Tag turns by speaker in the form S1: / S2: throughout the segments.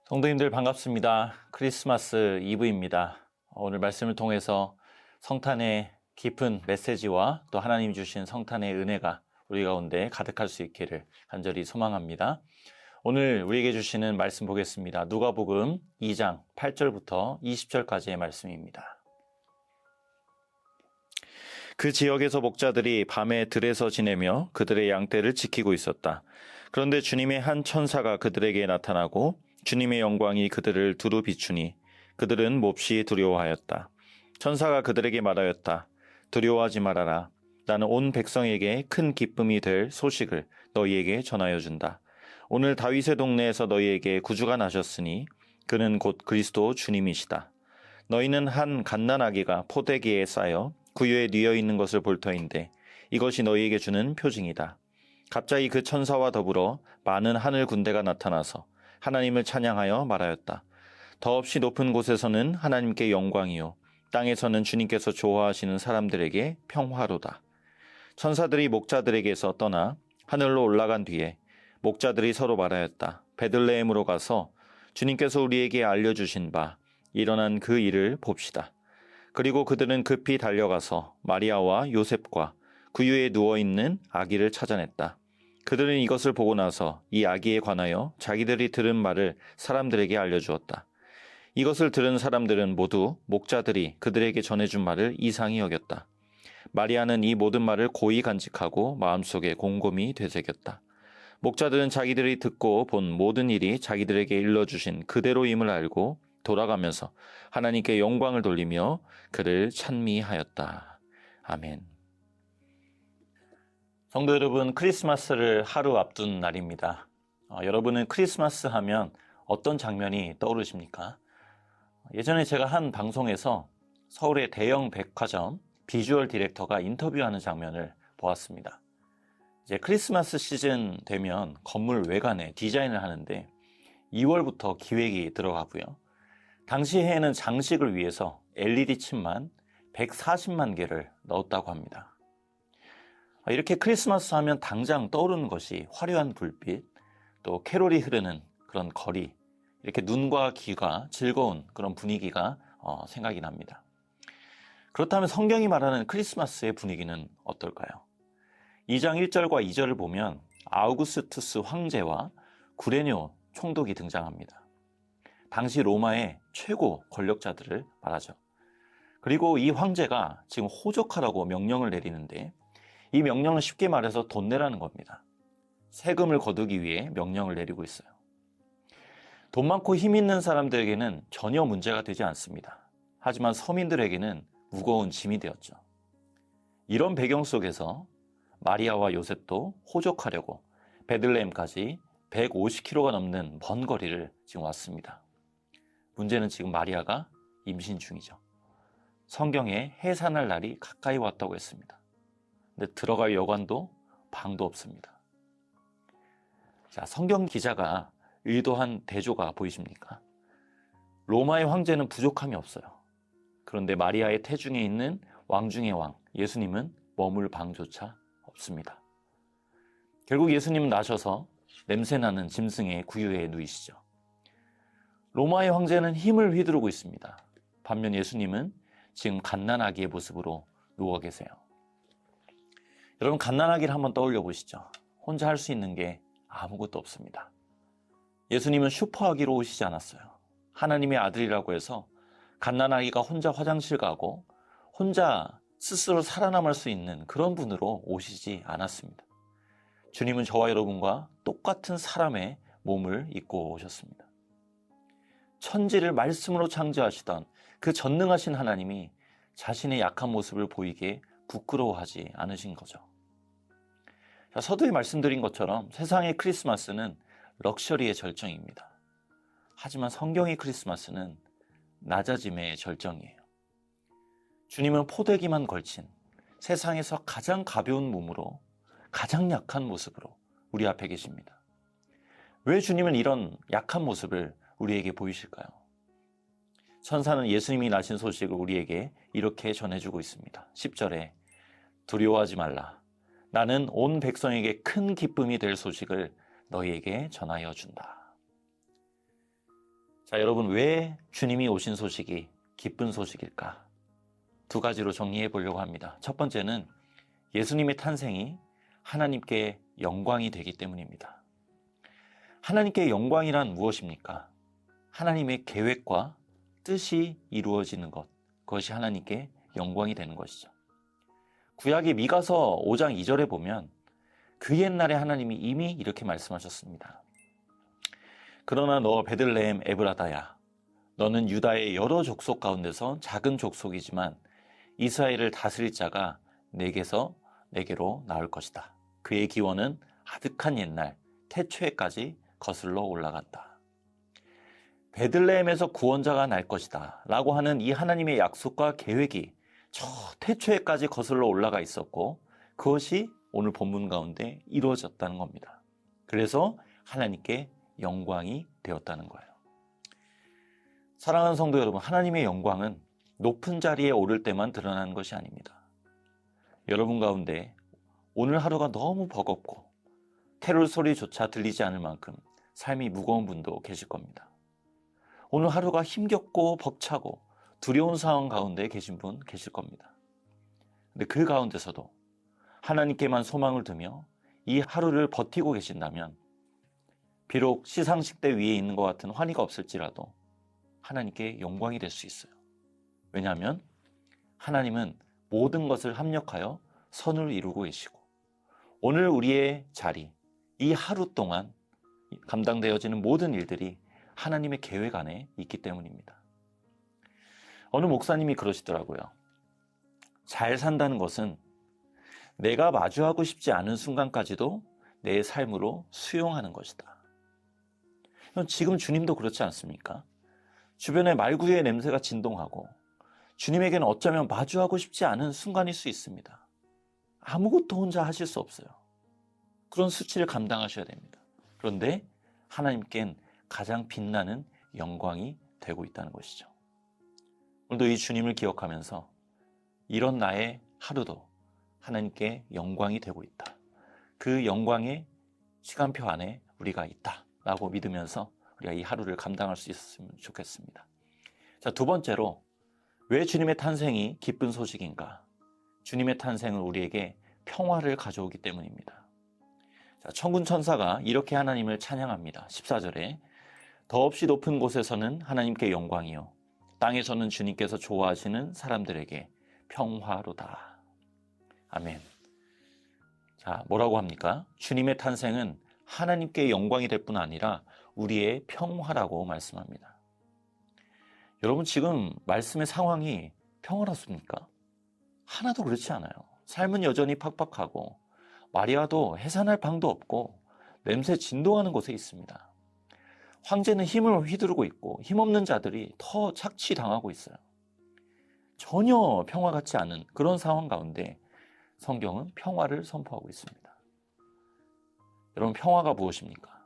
S1: 성도님들 반갑습니다. 크리스마스 이브입니다. 오늘 말씀을 통해서 성탄의 깊은 메시지와 또 하나님 주신 성탄의 은혜가 우리 가운데 가득할 수 있기를 간절히 소망합니다. 오늘 우리에게 주시는 말씀 보겠습니다. 누가복음 2장 8절부터 20절까지의 말씀입니다. 그 지역에서 목자들이 밤에 들에서 지내며 그들의 양떼를 지키고 있었다. 그런데 주님의 한 천사가 그들에게 나타나고 주님의 영광이 그들을 두루 비추니 그들은 몹시 두려워하였다. 천사가 그들에게 말하였다. 두려워하지 말아라. 나는 온 백성에게 큰 기쁨이 될 소식을 너희에게 전하여 준다. 오늘 다윗의 동네에서 너희에게 구주가 나셨으니 그는 곧 그리스도 주님이시다. 너희는 한 갓난아기가 포대기에 쌓여 구유에 뉘어 있는 것을 볼 터인데 이것이 너희에게 주는 표징이다. 갑자기 그 천사와 더불어 많은 하늘 군대가 나타나서 하나님을 찬양하여 말하였다. 더없이 높은 곳에서는 하나님께 영광이요 땅에서는 주님께서 좋아하시는 사람들에게 평화로다. 천사들이 목자들에게서 떠나 하늘로 올라간 뒤에 목자들이 서로 말하였다. 베들레헴으로 가서 주님께서 우리에게 알려주신 바 일어난 그 일을 봅시다. 그리고 그들은 급히 달려가서 마리아와 요셉과 구유에 누워있는 아기를 찾아냈다. 그들은 이것을 보고 나서 이 아기에 관하여 자기들이 들은 말을 사람들에게 알려주었다. 이것을 들은 사람들은 모두 목자들이 그들에게 전해준 말을 이상히 여겼다. 마리아는 이 모든 말을 고이 간직하고 마음속에 곰곰이 되새겼다. 목자들은 자기들이 듣고 본 모든 일이 자기들에게 일러주신 그대로임을 알고 돌아가면서 하나님께 영광을 돌리며 그를 찬미하였다. 아멘. 성도 여러분, 크리스마스를 하루 앞둔 날입니다. 여러분은 크리스마스 하면 어떤 장면이 떠오르십니까? 예전에 제가 한 방송에서 서울의 대형 백화점 비주얼 디렉터가 인터뷰하는 장면을 보았습니다. 이제 크리스마스 시즌 되면 건물 외관에 디자인을 하는데 2월부터 기획이 들어가고요. 당시 해에는 장식을 위해서 LED 칩만 140만 개를 넣었다고 합니다. 이렇게 크리스마스 하면 당장 떠오르는 것이 화려한 불빛, 또 캐롤이 흐르는 그런 거리, 이렇게 눈과 귀가 즐거운 그런 분위기가 생각이 납니다. 그렇다면 성경이 말하는 크리스마스의 분위기는 어떨까요? 2장 1절과 2절을 보면 아우구스투스 황제와 구레뇨 총독이 등장합니다. 당시 로마의 최고 권력자들을 말하죠. 그리고 이 황제가 지금 호적하라고 명령을 내리는데 이 명령은 쉽게 말해서 돈 내라는 겁니다. 세금을 거두기 위해 명령을 내리고 있어요. 돈 많고 힘 있는 사람들에게는 전혀 문제가 되지 않습니다. 하지만 서민들에게는 무거운 짐이 되었죠. 이런 배경 속에서 마리아와 요셉도 호적하려고 베들레헴까지 150km가 넘는 먼 거리를 지금 왔습니다. 문제는 지금 마리아가 임신 중이죠. 성경에 해산할 날이 가까이 왔다고 했습니다. 근데 들어갈 여관도 방도 없습니다. 자, 성경 기자가 의도한 대조가 보이십니까? 로마의 황제는 부족함이 없어요. 그런데 마리아의 태중에 있는 왕 중의 왕, 예수님은 머물 방조차 없습니다. 결국 예수님은 나셔서 냄새나는 짐승의 구유에 누이시죠. 로마의 황제는 힘을 휘두르고 있습니다. 반면 예수님은 지금 갓난아기의 모습으로 누워 계세요. 여러분, 갓난아기를 한번 떠올려 보시죠. 혼자 할 수 있는 게 아무것도 없습니다. 예수님은 슈퍼아기로 오시지 않았어요. 하나님의 아들이라고 해서 갓난아기가 혼자 화장실 가고 혼자 스스로 살아남을 수 있는 그런 분으로 오시지 않았습니다. 주님은 저와 여러분과 똑같은 사람의 몸을 입고 오셨습니다. 천지를 말씀으로 창조하시던 그 전능하신 하나님이 자신의 약한 모습을 보이게 부끄러워하지 않으신 거죠. 자, 서두에 말씀드린 것처럼 세상의 크리스마스는 럭셔리의 절정입니다. 하지만 성경의 크리스마스는 낮아짐의 절정이에요. 주님은 포대기만 걸친 세상에서 가장 가벼운 몸으로 가장 약한 모습으로 우리 앞에 계십니다. 왜 주님은 이런 약한 모습을 우리에게 보이실까요? 천사는 예수님이 나신 소식을 우리에게 이렇게 전해주고 있습니다. 10절에 두려워하지 말라. 나는 온 백성에게 큰 기쁨이 될 소식을 너희에게 전하여 준다. 자, 여러분, 왜 주님이 오신 소식이 기쁜 소식일까? 두 가지로 정리해 보려고 합니다. 첫 번째는 예수님의 탄생이 하나님께 영광이 되기 때문입니다. 하나님께 영광이란 무엇입니까? 하나님의 계획과 뜻이 이루어지는 것, 그것이 하나님께 영광이 되는 것이죠. 구약의 미가서 5장 2절에 보면 그 옛날에 하나님이 이미 이렇게 말씀하셨습니다. 그러나 너 베들레헴 에브라다야, 너는 유다의 여러 족속 가운데서 작은 족속이지만 이스라엘을 다스릴 자가 내게로 나올 것이다. 그의 기원은 아득한 옛날 태초에까지 거슬러 올라간다. 베들레헴에서 구원자가 날 것이다 라고 하는 이 하나님의 약속과 계획이 저 태초에까지 거슬러 올라가 있었고, 그것이 오늘 본문 가운데 이루어졌다는 겁니다. 그래서 하나님께 영광이 되었다는 거예요. 사랑하는 성도 여러분, 하나님의 영광은 높은 자리에 오를 때만 드러나는 것이 아닙니다. 여러분 가운데 오늘 하루가 너무 버겁고 캐롤 소리조차 들리지 않을 만큼 삶이 무거운 분도 계실 겁니다. 오늘 하루가 힘겹고 벅차고 두려운 상황 가운데 계신 분 계실 겁니다. 근데 그 가운데서도 하나님께만 소망을 두며 이 하루를 버티고 계신다면, 비록 시상식대 위에 있는 것 같은 환희가 없을지라도 하나님께 영광이 될 수 있어요. 왜냐하면 하나님은 모든 것을 합력하여 선을 이루고 계시고, 오늘 우리의 자리, 이 하루 동안 감당되어지는 모든 일들이 하나님의 계획 안에 있기 때문입니다. 어느 목사님이 그러시더라고요. 잘 산다는 것은 내가 마주하고 싶지 않은 순간까지도 내 삶으로 수용하는 것이다. 지금 주님도 그렇지 않습니까? 주변에 말구유의 냄새가 진동하고 주님에게는 어쩌면 마주하고 싶지 않은 순간일 수 있습니다. 아무것도 혼자 하실 수 없어요. 그런 수치를 감당하셔야 됩니다. 그런데 하나님께는 가장 빛나는 영광이 되고 있다는 것이죠. 오늘도 이 주님을 기억하면서 이런 나의 하루도 하나님께 영광이 되고 있다. 그 영광의 시간표 안에 우리가 있다라고 믿으면서 우리가 이 하루를 감당할 수 있었으면 좋겠습니다. 자, 두 번째로 왜 주님의 탄생이 기쁜 소식인가? 주님의 탄생은 우리에게 평화를 가져오기 때문입니다. 자, 천군 천사가 이렇게 하나님을 찬양합니다. 14절에 더없이 높은 곳에서는 하나님께 영광이요, 땅에서는 주님께서 좋아하시는 사람들에게 평화로다. 아멘. 자, 뭐라고 합니까? 주님의 탄생은 하나님께 영광이 될 뿐 아니라 우리의 평화라고 말씀합니다. 여러분, 지금 말씀의 상황이 평화롭습니까? 하나도 그렇지 않아요. 삶은 여전히 팍팍하고 마리아도 해산할 방도 없고 냄새 진동하는 곳에 있습니다. 황제는 힘을 휘두르고 있고 힘없는 자들이 더 착취당하고 있어요. 전혀 평화 같지 않은 그런 상황 가운데 성경은 평화를 선포하고 있습니다. 여러분, 평화가 무엇입니까?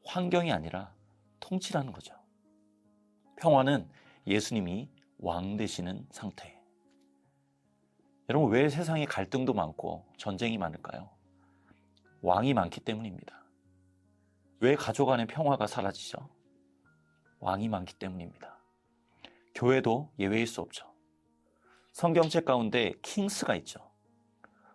S1: 환경이 아니라 통치라는 거죠. 평화는 예수님이 왕 되시는 상태. 여러분, 왜 세상에 갈등도 많고 전쟁이 많을까요? 왕이 많기 때문입니다. 왜 가족 안의 평화가 사라지죠? 왕이 많기 때문입니다. 교회도 예외일 수 없죠. 성경책 가운데 킹스가 있죠.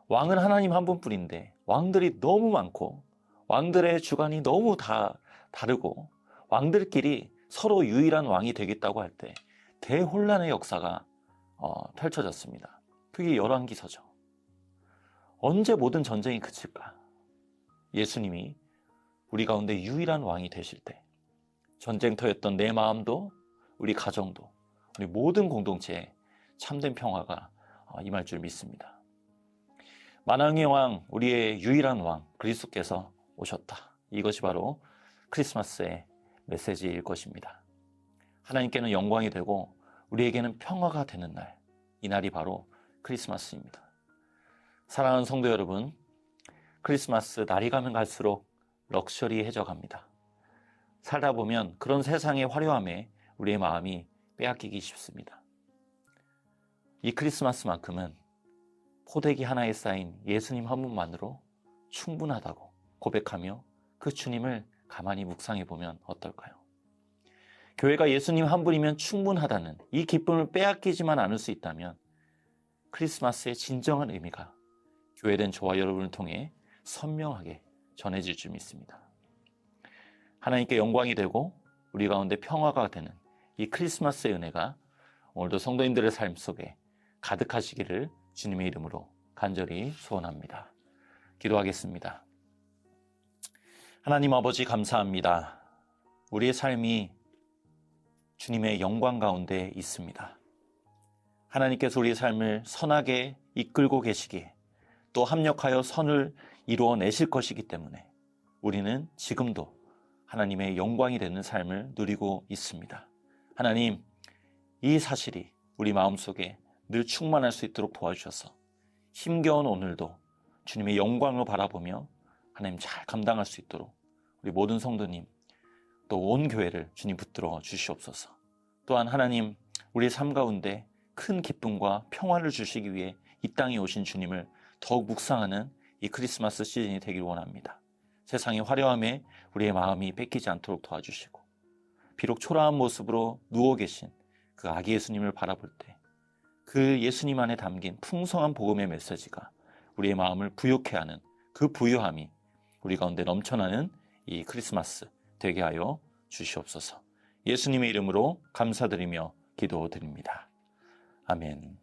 S1: 왕은 하나님 한 분뿐인데 왕들이 너무 많고 왕들의 주관이 너무 다 다르고 왕들끼리 서로 유일한 왕이 되겠다고 할 때 대혼란의 역사가 펼쳐졌습니다. 그게 열왕기서죠. 언제 모든 전쟁이 그칠까? 예수님이 우리 가운데 유일한 왕이 되실 때 전쟁터였던 내 마음도, 우리 가정도, 우리 모든 공동체에 참된 평화가 임할 줄 믿습니다. 만왕의 왕, 우리의 유일한 왕 그리스도께서 오셨다. 이것이 바로 크리스마스의 메시지일 것입니다. 하나님께는 영광이 되고 우리에게는 평화가 되는 날, 이 날이 바로 크리스마스입니다. 사랑하는 성도 여러분, 크리스마스 날이 가면 갈수록 럭셔리해져 갑니다. 살다 보면 그런 세상의 화려함에 우리의 마음이 빼앗기기 쉽습니다. 이 크리스마스만큼은 포대기 하나에 쌓인 예수님 한 분만으로 충분하다고 고백하며 그 주님을 가만히 묵상해 보면 어떨까요? 교회가 예수님 한 분이면 충분하다는 이 기쁨을 빼앗기지만 않을 수 있다면 크리스마스의 진정한 의미가 교회된 저와 여러분을 통해 선명하게 전해질 줄 믿습니다. 하나님께 영광이 되고 우리 가운데 평화가 되는 이 크리스마스의 은혜가 오늘도 성도님들의 삶 속에 가득하시기를 주님의 이름으로 간절히 소원합니다. 기도하겠습니다. 하나님 아버지 감사합니다. 우리의 삶이 주님의 영광 가운데 있습니다. 하나님께서 우리의 삶을 선하게 이끌고 계시기에 또 합력하여 선을 이루어내실 것이기 때문에 우리는 지금도 하나님의 영광이 되는 삶을 누리고 있습니다. 하나님, 이 사실이 우리 마음속에 늘 충만할 수 있도록 도와주셔서 힘겨운 오늘도 주님의 영광을 바라보며 하나님 잘 감당할 수 있도록 우리 모든 성도님 또 온 교회를 주님 붙들어 주시옵소서. 또한 하나님, 우리의 삶 가운데 큰 기쁨과 평화를 주시기 위해 이 땅에 오신 주님을 더욱 묵상하는 이 크리스마스 시즌이 되길 원합니다. 세상의 화려함에 우리의 마음이 뺏기지 않도록 도와주시고 비록 초라한 모습으로 누워 계신 그 아기 예수님을 바라볼 때 그 예수님 안에 담긴 풍성한 복음의 메시지가 우리의 마음을 부욕해 하는 그 부유함이 우리 가운데 넘쳐나는 이 크리스마스 되게 하여 주시옵소서. 예수님의 이름으로 감사드리며 기도드립니다. 아멘.